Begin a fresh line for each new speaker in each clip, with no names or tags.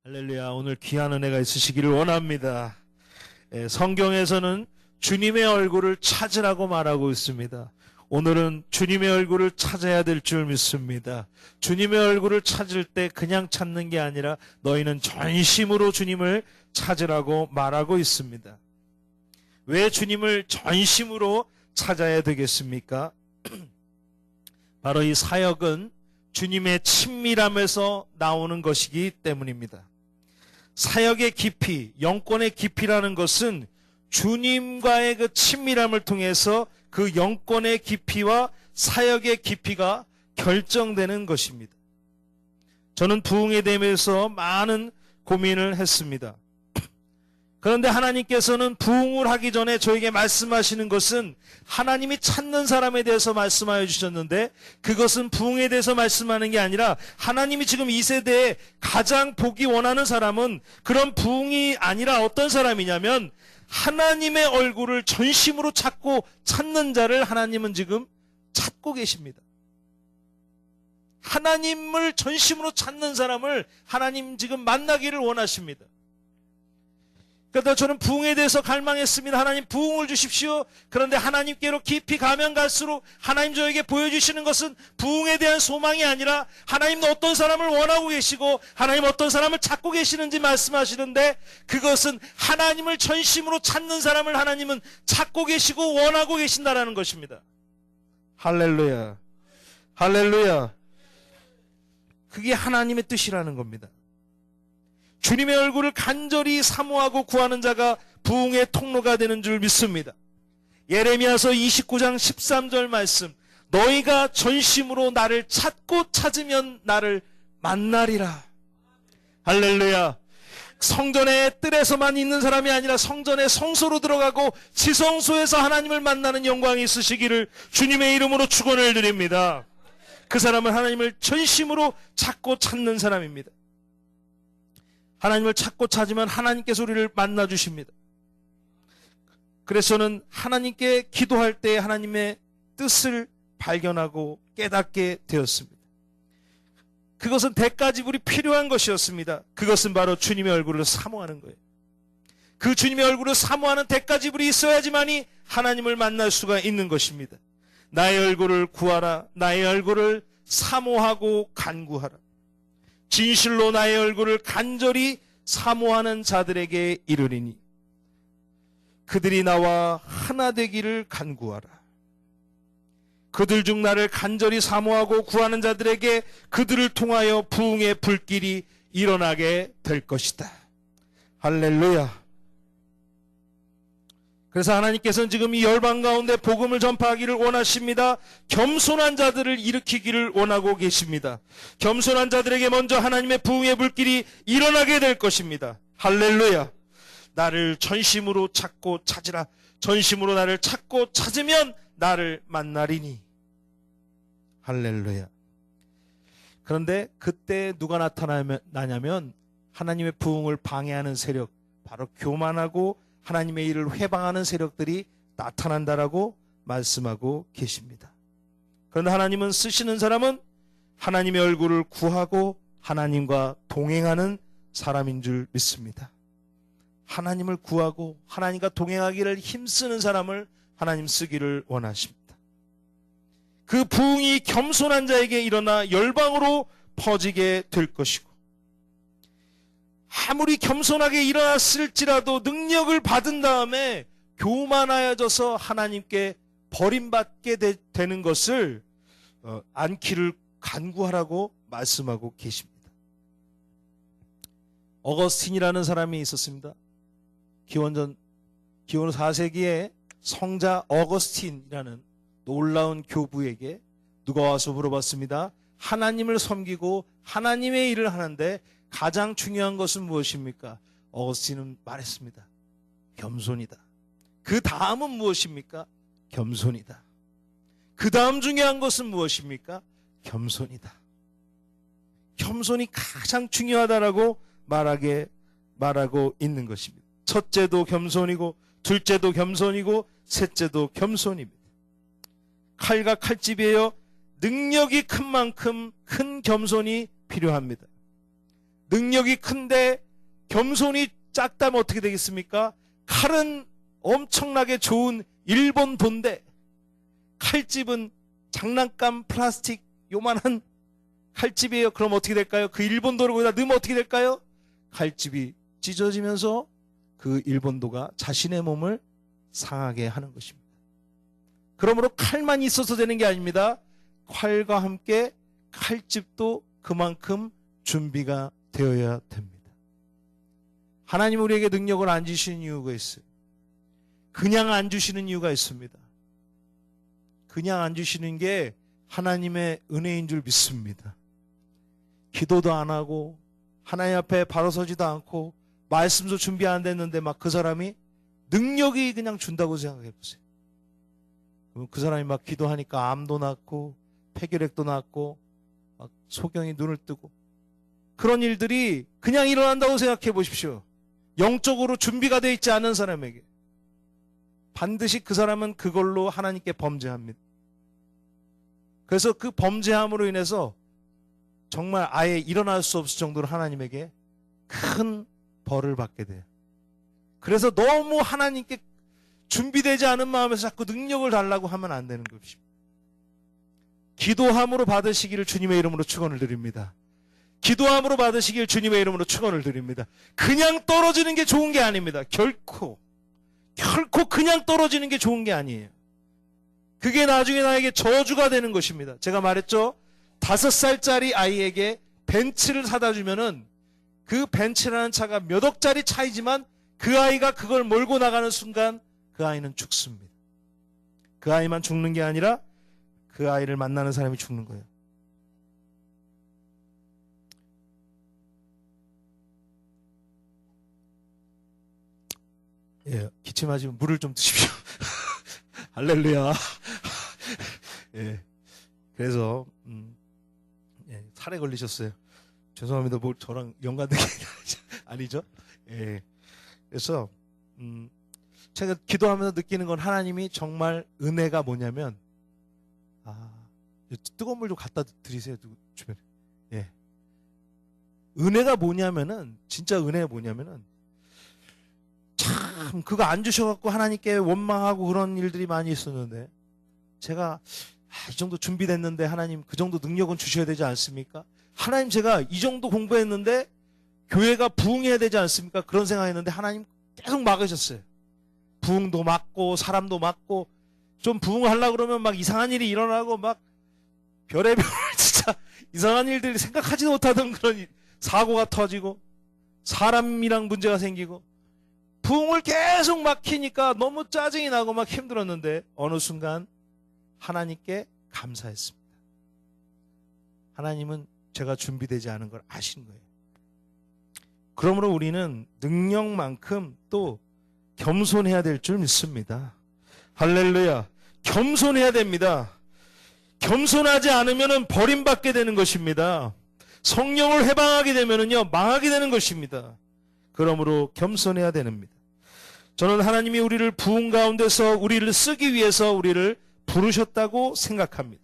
할렐루야. 오늘 귀한 은혜가 있으시기를 원합니다. 성경에서는 주님의 얼굴을 찾으라고 말하고 있습니다. 오늘은 주님의 얼굴을 찾아야 될 줄 믿습니다. 주님의 얼굴을 찾을 때 그냥 찾는 게 아니라 너희는 전심으로 주님을 찾으라고 말하고 있습니다. 왜 주님을 전심으로 찾아야 되겠습니까? 바로 이 사역은 주님의 친밀함에서 나오는 것이기 때문입니다. 사역의 깊이, 영권의 깊이라는 것은 주님과의 그 친밀함을 통해서 그 영권의 깊이와 사역의 깊이가 결정되는 것입니다. 저는 부흥에 대해서 많은 고민을 했습니다. 그런데 하나님께서는 부흥을 하기 전에 저에게 말씀하시는 것은 하나님이 찾는 사람에 대해서 말씀하여 주셨는데, 그것은 부흥에 대해서 말씀하는 게 아니라 하나님이 지금 이 세대에 가장 보기 원하는 사람은 그런 부흥이 아니라 어떤 사람이냐면 하나님의 얼굴을 전심으로 찾고 찾는 자를 하나님은 지금 찾고 계십니다. 하나님을 전심으로 찾는 사람을 하나님 지금 만나기를 원하십니다. 그래서 저는 부흥에 대해서 갈망했습니다. 하나님 부흥을 주십시오. 그런데 하나님께로 깊이 가면 갈수록 하나님 저에게 보여주시는 것은 부흥에 대한 소망이 아니라 하나님은 어떤 사람을 원하고 계시고 하나님 어떤 사람을 찾고 계시는지 말씀하시는데, 그것은 하나님을 전심으로 찾는 사람을 하나님은 찾고 계시고 원하고 계신다라는 것입니다. 할렐루야. 할렐루야. 그게 하나님의 뜻이라는 겁니다. 주님의 얼굴을 간절히 사모하고 구하는 자가 부흥의 통로가 되는 줄 믿습니다. 예레미야서 29장 13절 말씀, 너희가 전심으로 나를 찾고 찾으면 나를 만나리라. 할렐루야. 성전의 뜰에서만 있는 사람이 아니라 성전의 성소로 들어가고 지성소에서 하나님을 만나는 영광이 있으시기를 주님의 이름으로 축원을 드립니다. 그 사람은 하나님을 전심으로 찾고 찾는 사람입니다. 하나님을 찾고 찾으면 하나님께서 우리를 만나주십니다. 그래서 저는 하나님께 기도할 때 하나님의 뜻을 발견하고 깨닫게 되었습니다. 그것은 대가지불이 필요한 것이었습니다. 그것은 바로 주님의 얼굴을 사모하는 거예요. 그 주님의 얼굴을 사모하는 대가지불이 있어야지만이 하나님을 만날 수가 있는 것입니다. 나의 얼굴을 구하라. 나의 얼굴을 사모하고 간구하라. 진실로 나의 얼굴을 간절히 사모하는 자들에게 이르리니 그들이 나와 하나 되기를 간구하라. 그들 중 나를 간절히 사모하고 구하는 자들에게 그들을 통하여 부흥의 불길이 일어나게 될 것이다. 할렐루야. 그래서 하나님께서는 지금 이 열방 가운데 복음을 전파하기를 원하십니다. 겸손한 자들을 일으키기를 원하고 계십니다. 겸손한 자들에게 먼저 하나님의 부흥의 불길이 일어나게 될 것입니다. 할렐루야. 나를 전심으로 찾고 찾으라. 전심으로 나를 찾고 찾으면 나를 만나리니. 할렐루야. 그런데 그때 누가 나타나냐면 하나님의 부흥을 방해하는 세력, 바로 교만하고 하나님의 일을 회방하는 세력들이 나타난다라고 말씀하고 계십니다. 그런데 하나님은 쓰시는 사람은 하나님의 얼굴을 구하고 하나님과 동행하는 사람인 줄 믿습니다. 하나님을 구하고 하나님과 동행하기를 힘쓰는 사람을 하나님 쓰기를 원하십니다. 그 부흥이 겸손한 자에게 일어나 열방으로 퍼지게 될 것이고, 아무리 겸손하게 일어났을지라도 능력을 받은 다음에 교만하여져서 하나님께 버림받게 되는 것을 않기를 간구하라고 말씀하고 계십니다. 어거스틴이라는 사람이 있었습니다. 기원전 4세기에 성자 어거스틴이라는 놀라운 교부에게 누가 와서 물어봤습니다. 하나님을 섬기고 하나님의 일을 하는데 가장 중요한 것은 무엇입니까? 어거스틴은 말했습니다. 겸손이다. 그 다음은 무엇입니까? 겸손이다. 그 다음 중요한 것은 무엇입니까? 겸손이다. 겸손이 가장 중요하다라고 말하고 있는 것입니다. 첫째도 겸손이고 둘째도 겸손이고 셋째도 겸손입니다. 칼과 칼집이에요. 능력이 큰 만큼 큰 겸손이 필요합니다. 능력이 큰데 겸손이 작다면 어떻게 되겠습니까? 칼은 엄청나게 좋은 일본 돈데 칼집은 장난감 플라스틱 요만한 칼집이에요. 그럼 어떻게 될까요? 그 일본도를 거기다 넣으면 어떻게 될까요? 칼집이 찢어지면서 그 일본도가 자신의 몸을 상하게 하는 것입니다. 그러므로 칼만 있어서 되는 게 아닙니다. 칼과 함께 칼집도 그만큼 준비가 되어야 됩니다. 하나님 우리에게 능력을 안 주시는 이유가 있어요. 그냥 안 주시는 이유가 있습니다. 그냥 안 주시는 게 하나님의 은혜인 줄 믿습니다. 기도도 안 하고 하나님 앞에 바로 서지도 않고 말씀도 준비 안 됐는데 막 그 사람이 능력이 그냥 준다고 생각해 보세요. 그럼 그 사람이 막 기도하니까 암도 낫고 폐결핵도 낫고 막 소경이 눈을 뜨고 그런 일들이 그냥 일어난다고 생각해 보십시오. 영적으로 준비가 되어 있지 않은 사람에게 반드시 그 사람은 그걸로 하나님께 범죄합니다. 그래서 그 범죄함으로 인해서 정말 아예 일어날 수 없을 정도로 하나님에게 큰 벌을 받게 돼요. 그래서 너무 하나님께 준비되지 않은 마음에서 자꾸 능력을 달라고 하면 안 되는 것입니다. 기도함으로 받으시기를 주님의 이름으로 축원을 드립니다. 기도함으로 받으시길 주님의 이름으로 축원을 드립니다. 그냥 떨어지는 게 좋은 게 아닙니다. 결코 그냥 떨어지는 게 좋은 게 아니에요. 그게 나중에 나에게 저주가 되는 것입니다. 제가 말했죠. 5살짜리 아이에게 벤츠를 사다 주면은 그 벤츠라는 차가 몇 억짜리 차이지만 그 아이가 그걸 몰고 나가는 순간 그 아이는 죽습니다. 그 아이만 죽는 게 아니라 그 아이를 만나는 사람이 죽는 거예요. 예, 기침하시면 물을 좀 드십시오. 할렐루야. 예, 그래서 예, 살에 걸리셨어요. 죄송합니다. 뭐 저랑 연관된 게 아니죠? 예, 그래서 제가 기도하면서 느끼는 건 하나님이 정말 은혜가 뭐냐면 뜨거운 물 좀 갖다 드리세요. 주변에. 예, 은혜가 뭐냐면은 진짜 은혜가 뭐냐면은 참 그거 안 주셔갖고 하나님께 원망하고 그런 일들이 많이 있었는데 제가 이 정도 준비됐는데 하나님 그 정도 능력은 주셔야 되지 않습니까? 하나님 제가 이 정도 공부했는데 교회가 부흥해야 되지 않습니까? 그런 생각했는데 하나님 계속 막으셨어요. 부흥도 막고 사람도 막고 좀 부흥하려고 그러면 막 이상한 일이 일어나고 막 별의별 진짜 이상한 일들이 생각하지도 못하던 그런 사고가 터지고 사람이랑 문제가 생기고 부흥을 계속 막히니까 너무 짜증이 나고 막 힘들었는데 어느 순간 하나님께 감사했습니다. 하나님은 제가 준비되지 않은 걸 아신 거예요. 그러므로 우리는 능력만큼 또 겸손해야 될 줄 믿습니다. 할렐루야. 겸손해야 됩니다. 겸손하지 않으면 버림받게 되는 것입니다. 성령을 해방하게 되면은요 망하게 되는 것입니다. 그러므로 겸손해야 됩니다. 저는 하나님이 우리를 부흥 가운데서 우리를 쓰기 위해서 우리를 부르셨다고 생각합니다.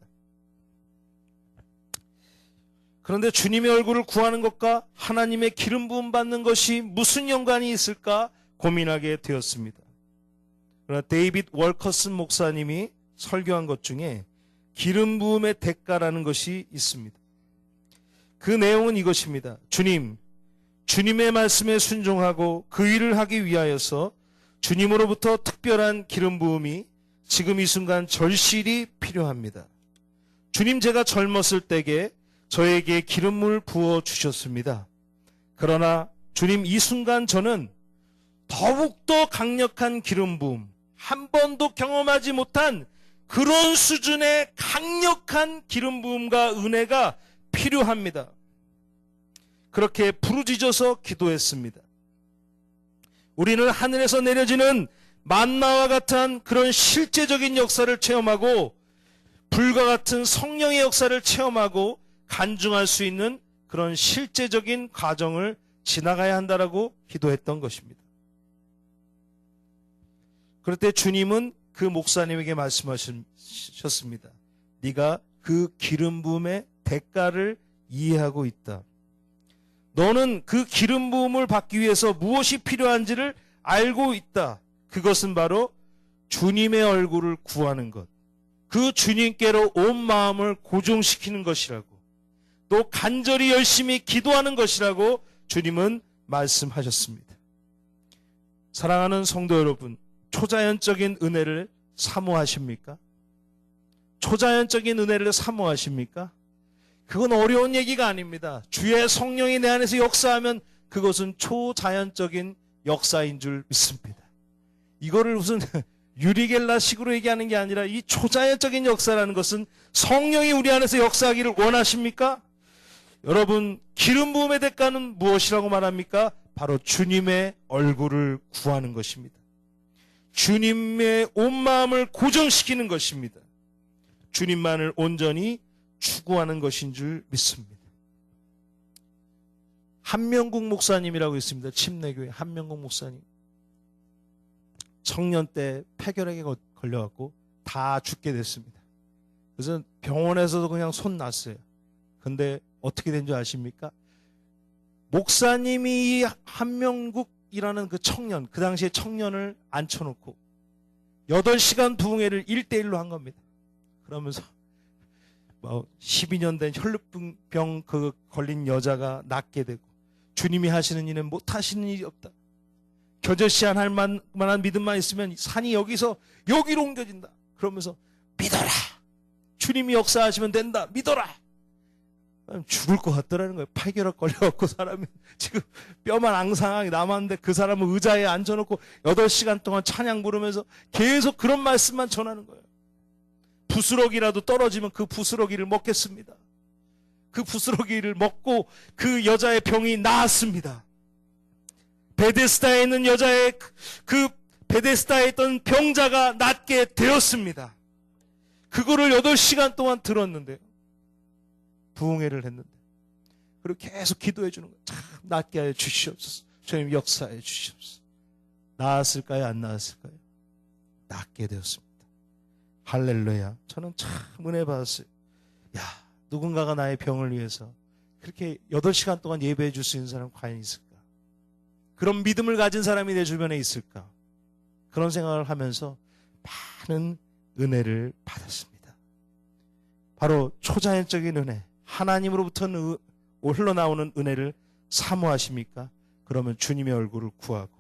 그런데 주님의 얼굴을 구하는 것과 하나님의 기름 부음 받는 것이 무슨 연관이 있을까 고민하게 되었습니다. 그러나 데이빗 월커슨 목사님이 설교한 것 중에 기름 부음의 대가라는 것이 있습니다. 그 내용은 이것입니다. 주님의 말씀에 순종하고 그 일을 하기 위하여서 주님으로부터 특별한 기름 부음이 지금 이 순간 절실히 필요합니다. 주님, 제가 젊었을 때에 저에게 기름을 부어 주셨습니다. 그러나 주님, 이 순간 저는 더욱더 강력한 기름 부음, 한 번도 경험하지 못한 그런 수준의 강력한 기름 부음과 은혜가 필요합니다. 그렇게 부르짖어서 기도했습니다. 우리는 하늘에서 내려지는 만나와 같은 그런 실제적인 역사를 체험하고 불과 같은 성령의 역사를 체험하고 간증할 수 있는 그런 실제적인 과정을 지나가야 한다라고 기도했던 것입니다. 그럴 때 주님은 그 목사님에게 말씀하셨습니다. 네가 그 기름 부음의 대가를 이해하고 있다. 너는 그 기름 부음을 받기 위해서 무엇이 필요한지를 알고 있다. 그것은 바로 주님의 얼굴을 구하는 것. 그 주님께로 온 마음을 고정시키는 것이라고. 또 간절히 열심히 기도하는 것이라고 주님은 말씀하셨습니다. 사랑하는 성도 여러분, 초자연적인 은혜를 사모하십니까? 초자연적인 은혜를 사모하십니까? 그건 어려운 얘기가 아닙니다. 주의 성령이 내 안에서 역사하면 그것은 초자연적인 역사인 줄 믿습니다. 이거를 무슨 유리겔라식으로 얘기하는 게 아니라 이 초자연적인 역사라는 것은 성령이 우리 안에서 역사하기를 원하십니까? 여러분, 기름 부음의 대가는 무엇이라고 말합니까? 바로 주님의 얼굴을 구하는 것입니다. 주님의 온 마음을 고정시키는 것입니다. 주님만을 온전히 추구하는 것인 줄 믿습니다. 한명국 목사님이라고 있습니다. 침례교회 한명국 목사님. 청년 때 폐결핵에 걸려갖고 다 죽게 됐습니다. 그래서 병원에서도 그냥 손 놨어요. 근데 어떻게 된 줄 아십니까? 목사님이 이 한명국이라는 그 청년, 그 당시에 청년을 앉혀놓고 8시간 부흥회를 1대1로 한 겁니다. 그러면서 12년 된 혈루병 걸린 여자가 낫게 되고, 주님이 하시는 일은 못하시는 일이 없다. 겨자씨 할 만한 믿음만 있으면 산이 여기서 여기로 옮겨진다. 그러면서 믿어라. 주님이 역사하시면 된다. 믿어라. 죽을 것 같더라는 거예요. 폐결핵 걸려갖고 사람이 지금 뼈만 앙상하게 남았는데 그 사람은 의자에 앉아놓고 8시간 동안 찬양 부르면서 계속 그런 말씀만 전하는 거예요. 부스러기라도 떨어지면 그 부스러기를 먹겠습니다. 그 부스러기를 먹고 그 여자의 병이 나았습니다. 베데스다에 있는 여자의 그 베데스다에 있던 병자가 낫게 되었습니다. 그거를 8시간 동안 들었는데요. 부흥회를 했는데. 그리고 계속 기도해 주는 거예요. 참 낫게 하여 주시옵소서. 주님 역사해 주시옵소서. 나았을까요? 안 나았을까요? 낫게 되었습니다. 할렐루야. 저는 참 은혜 받았어요. 야, 누군가가 나의 병을 위해서 그렇게 8시간 동안 예배해 줄 수 있는 사람 과연 있을까? 그런 믿음을 가진 사람이 내 주변에 있을까? 그런 생각을 하면서 많은 은혜를 받았습니다. 바로 초자연적인 은혜, 하나님으로부터 흘러나오는 은혜를 사모하십니까? 그러면 주님의 얼굴을 구하고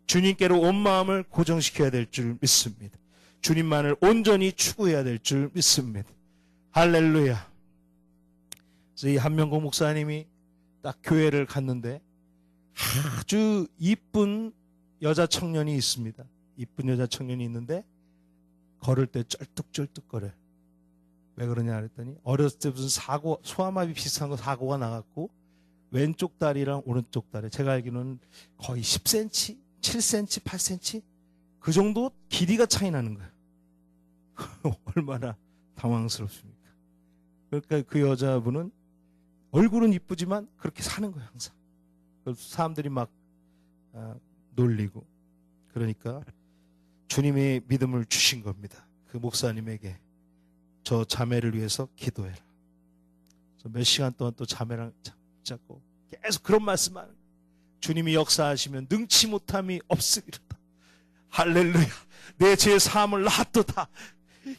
주님께로 온 마음을 고정시켜야 될 줄 믿습니다. 주님만을 온전히 추구해야 될 줄 믿습니다. 할렐루야. 그래서 이 한명국 목사님이 딱 교회를 갔는데 아주 이쁜 여자 청년이 있습니다. 이쁜 여자 청년이 있는데 걸을 때 쩔뚝쩔뚝거려요. 왜 그러냐 그랬더니 어렸을 때 무슨 사고, 소아마비 비슷한 거 사고가 나갔고 왼쪽 다리랑 오른쪽 다리, 제가 알기로는 거의 10cm, 7cm, 8cm 그 정도 길이가 차이 나는 거예요. 얼마나 당황스럽습니까? 그러니까 그 여자분은 얼굴은 이쁘지만 그렇게 사는 거예요, 항상. 사람들이 막 놀리고. 그러니까 주님이 믿음을 주신 겁니다. 그 목사님에게 저 자매를 위해서 기도해라. 몇 시간 동안 또 자매랑 잡고 계속 그런 말씀만 하는 거예요. 주님이 역사하시면 능치 못함이 없으리로다. 할렐루야. 내 죄 사함을 놔도다.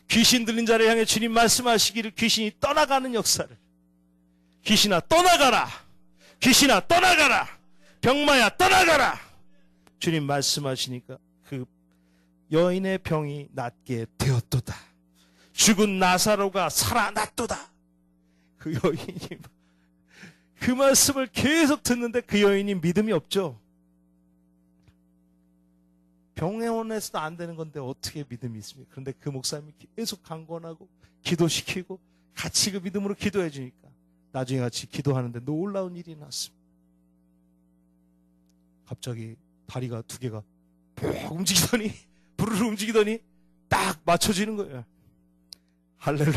귀신 들린 자를 향해 주님 말씀하시기를 귀신이 떠나가는 역사를. 귀신아 떠나가라. 귀신아 떠나가라. 병마야 떠나가라. 주님 말씀하시니까 그 여인의 병이 낫게 되었도다. 죽은 나사로가 살아났도다. 그 여인이 그 말씀을 계속 듣는데 그 여인이 믿음이 없죠. 병원에서도 안 되는 건데 어떻게 믿음이 있습니까? 그런데 그 목사님이 계속 강권하고 기도시키고 같이 그 믿음으로 기도해 주니까 나중에 같이 기도하는데 놀라운 일이 났습니다. 갑자기 다리가 두 개가 푹 움직이더니 부르르 움직이더니 딱 맞춰지는 거예요. 할렐루야.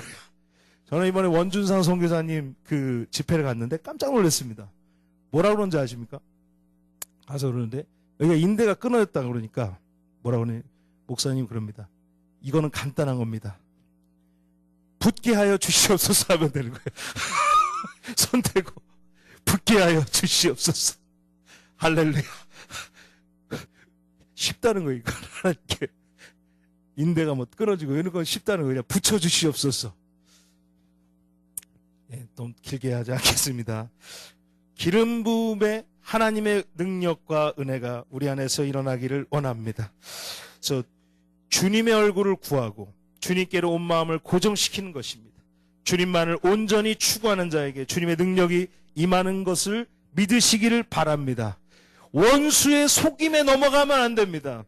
저는 이번에 원준상 선교사님 그 집회를 갔는데 깜짝 놀랐습니다. 뭐라고 그런지 아십니까? 가서 그러는데 여기가 인대가 끊어졌다 그러니까 뭐라고 그러니 목사님 그럽니다. 이거는 간단한 겁니다. 붙게 하여 주시옵소서 하면 되는 거예요. 손 대고 붙게 하여 주시옵소서. 할렐루야. 쉽다는 거예요. 이거 하나님께 인대가 뭐 끊어지고 이런 건 쉽다는 거예요. 그냥 붙여 주시옵소서. 좀 길게 하지 않겠습니다. 기름 부음에 하나님의 능력과 은혜가 우리 안에서 일어나기를 원합니다. 그래서 주님의 얼굴을 구하고 주님께로 온 마음을 고정시키는 것입니다. 주님만을 온전히 추구하는 자에게 주님의 능력이 임하는 것을 믿으시기를 바랍니다. 원수의 속임에 넘어가면 안 됩니다.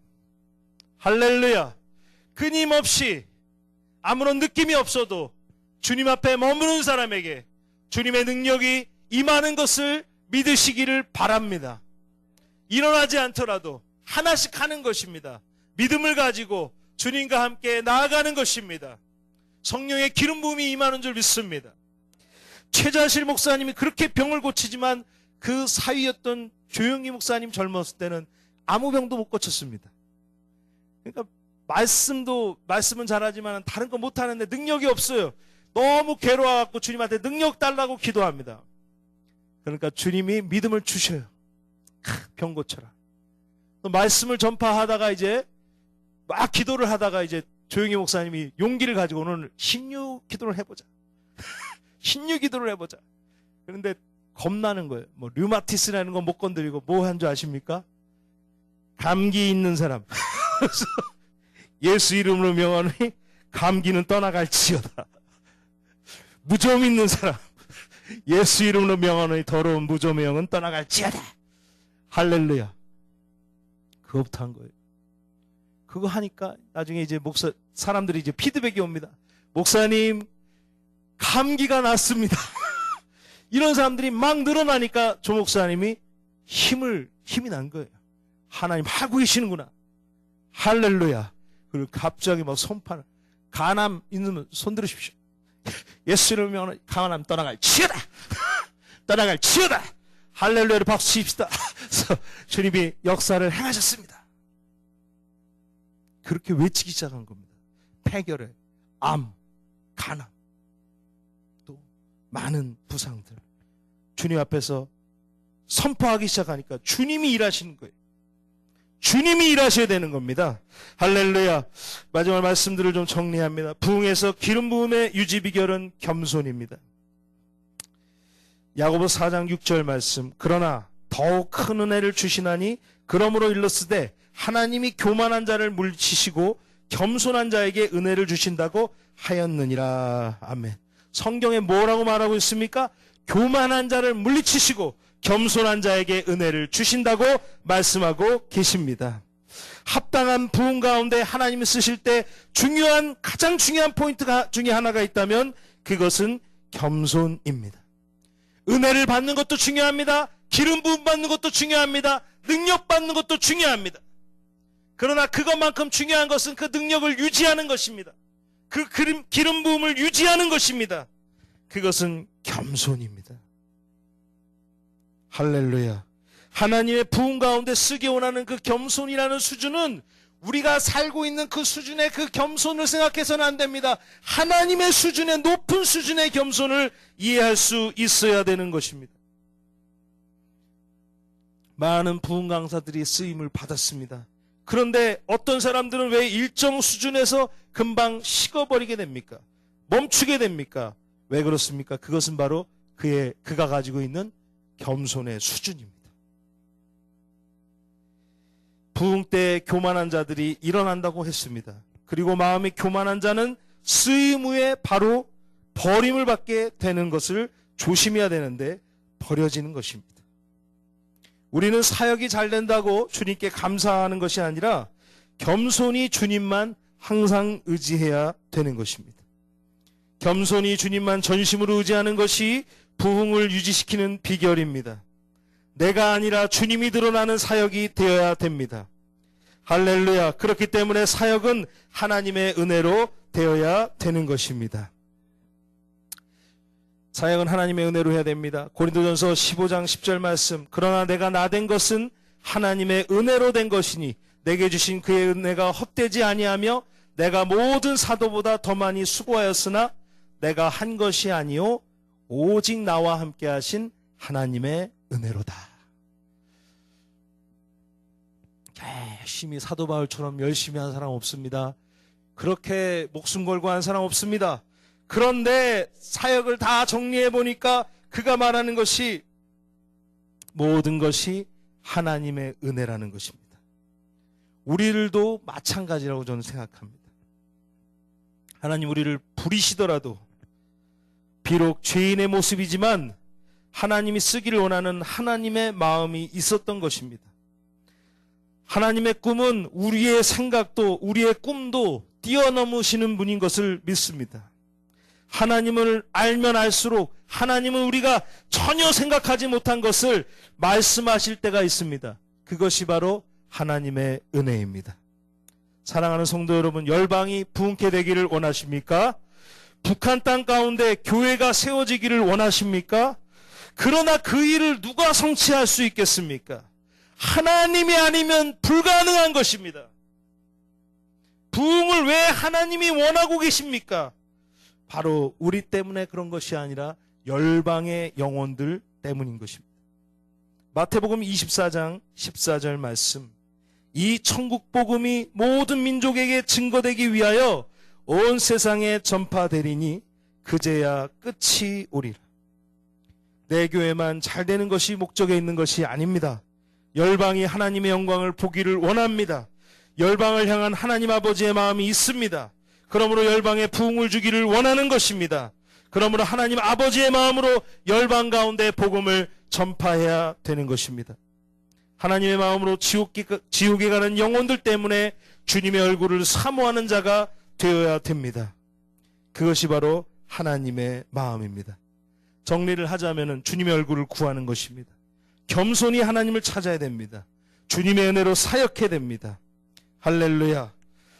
할렐루야. 끊임없이 아무런 느낌이 없어도 주님 앞에 머무는 사람에게 주님의 능력이 임하는 것을 믿으시기를 바랍니다. 일어나지 않더라도 하나씩 하는 것입니다. 믿음을 가지고 주님과 함께 나아가는 것입니다. 성령의 기름 부음이 임하는 줄 믿습니다. 최자실 목사님이 그렇게 병을 고치지만 그 사위였던 조영기 목사님 젊었을 때는 아무 병도 못 고쳤습니다. 그러니까 말씀은 잘하지만 다른 거 못하는데 능력이 없어요. 너무 괴로워갖고 주님한테 능력 달라고 기도합니다. 그러니까 주님이 믿음을 주셔요. 병 고쳐라. 말씀을 전파하다가 이제 막 기도를 하다가 이제 조영기 목사님이 용기를 가지고 오늘 신유 기도를 해보자. 신유 기도를 해보자. 그런데 겁나는 거예요. 뭐 류마티스라는 건 못 건드리고 뭐 한 줄 아십니까? 감기 있는 사람. 예수 이름으로 명하노니 감기는 떠나갈지어다. 무좀 있는 사람. 예수 이름으로 명하노니 더러운 무좀의 영은 떠나갈지어다. 할렐루야. 그거부터 한 거예요. 그거 하니까 나중에 이제 사람들이 이제 피드백이 옵니다. 목사님, 감기가 났습니다. 이런 사람들이 막 늘어나니까 조 목사님이 힘이 난 거예요. 하나님 하고 계시는구나. 할렐루야. 그리고 갑자기 막 손판을, 간암 있으면 손 들으십시오. 예수 이름으로 명하노니 간암 떠나갈지어다. 떠나갈지어다. 할렐루야를 박수 칩시다. 그래서 주님이 역사를 행하셨습니다. 그렇게 외치기 시작한 겁니다. 폐결핵, 암, 간암, 또 많은 부상들. 주님 앞에서 선포하기 시작하니까 주님이 일하시는 거예요. 주님이 일하셔야 되는 겁니다. 할렐루야. 마지막 말씀들을 좀 정리합니다. 부흥에서 기름 부음의 유지 비결은 겸손입니다. 야고보서 4장 6절 말씀. 그러나 더욱 큰 은혜를 주시나니 그러므로 일렀으되 하나님이 교만한 자를 물리치시고 겸손한 자에게 은혜를 주신다고 하였느니라. 아멘. 성경에 뭐라고 말하고 있습니까? 교만한 자를 물리치시고 겸손한 자에게 은혜를 주신다고 말씀하고 계십니다. 합당한 부흥 가운데 하나님이 쓰실 때 가장 중요한 포인트 중에 하나가 있다면 그것은 겸손입니다. 은혜를 받는 것도 중요합니다. 기름 부음 받는 것도 중요합니다. 능력 받는 것도 중요합니다. 그러나 그것만큼 중요한 것은 그 능력을 유지하는 것입니다. 그 기름 부음을 유지하는 것입니다. 그것은 겸손입니다. 할렐루야. 하나님의 부흥 가운데 쓰기 원하는 그 겸손이라는 수준은 우리가 살고 있는 그 수준의 그 겸손을 생각해서는 안 됩니다. 하나님의 수준의 높은 수준의 겸손을 이해할 수 있어야 되는 것입니다. 많은 부흥 강사들이 쓰임을 받았습니다. 그런데 어떤 사람들은 왜 일정 수준에서 금방 식어버리게 됩니까? 멈추게 됩니까? 왜 그렇습니까? 그것은 바로 그가 가지고 있는 겸손의 수준입니다. 부흥 때 교만한 자들이 일어난다고 했습니다. 그리고 마음이 교만한 자는 쓰임 후에 바로 버림을 받게 되는 것을 조심해야 되는데 버려지는 것입니다. 우리는 사역이 잘 된다고 주님께 감사하는 것이 아니라 겸손히 주님만 항상 의지해야 되는 것입니다. 겸손히 주님만 전심으로 의지하는 것이 부흥을 유지시키는 비결입니다. 내가 아니라 주님이 드러나는 사역이 되어야 됩니다. 할렐루야. 그렇기 때문에 사역은 하나님의 은혜로 되어야 되는 것입니다. 사역은 하나님의 은혜로 해야 됩니다. 고린도전서 15장 10절 말씀. 그러나 내가 나된 것은 하나님의 은혜로 된 것이니 내게 주신 그의 은혜가 헛되지 아니하며 내가 모든 사도보다 더 많이 수고하였으나 내가 한 것이 아니요 오직 나와 함께 하신 하나님의 은혜로다. 열심히 사도 바울처럼 열심히 한 사람 없습니다. 그렇게 목숨 걸고 한 사람 없습니다. 그런데 사역을 다 정리해 보니까 그가 말하는 것이 모든 것이 하나님의 은혜라는 것입니다. 우리들도 마찬가지라고 저는 생각합니다. 하나님 우리를 부리시더라도 비록 죄인의 모습이지만 하나님이 쓰기를 원하는 하나님의 마음이 있었던 것입니다. 하나님의 꿈은 우리의 생각도 우리의 꿈도 뛰어넘으시는 분인 것을 믿습니다. 하나님을 알면 알수록 하나님은 우리가 전혀 생각하지 못한 것을 말씀하실 때가 있습니다. 그것이 바로 하나님의 은혜입니다. 사랑하는 성도 여러분, 열방이 부흥케 되기를 원하십니까? 북한 땅 가운데 교회가 세워지기를 원하십니까? 그러나 그 일을 누가 성취할 수 있겠습니까? 하나님이 아니면 불가능한 것입니다. 부흥을 왜 하나님이 원하고 계십니까? 바로 우리 때문에 그런 것이 아니라 열방의 영혼들 때문인 것입니다. 마태복음 24장 14절 말씀, 이 천국 복음이 모든 민족에게 증거되기 위하여 온 세상에 전파되리니 그제야 끝이 오리라. 내 교회만 잘 되는 것이 목적에 있는 것이 아닙니다. 열방이 하나님의 영광을 보기를 원합니다. 열방을 향한 하나님 아버지의 마음이 있습니다. 그러므로 열방에 부흥을 주기를 원하는 것입니다. 그러므로 하나님 아버지의 마음으로 열방 가운데 복음을 전파해야 되는 것입니다. 하나님의 마음으로 지옥에 가는 영혼들 때문에 주님의 얼굴을 사모하는 자가 되어야 됩니다. 그것이 바로 하나님의 마음입니다. 정리를 하자면 주님의 얼굴을 구하는 것입니다. 겸손히 하나님을 찾아야 됩니다. 주님의 은혜로 사역해야 됩니다. 할렐루야.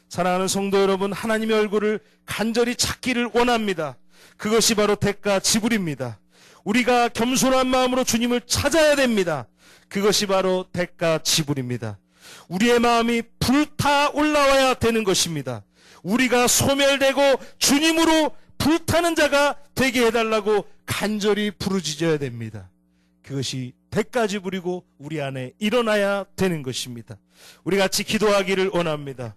사랑하는 성도 여러분, 하나님의 얼굴을 간절히 찾기를 원합니다. 그것이 바로 대가 지불입니다. 우리가 겸손한 마음으로 주님을 찾아야 됩니다. 그것이 바로 대가 지불입니다. 우리의 마음이 불타 올라와야 되는 것입니다. 우리가 소멸되고 주님으로 불타는 자가 되게 해달라고 간절히 부르짖어야 됩니다. 그것이 대가 지불이고 우리 안에 일어나야 되는 것입니다. 우리 같이 기도하기를 원합니다.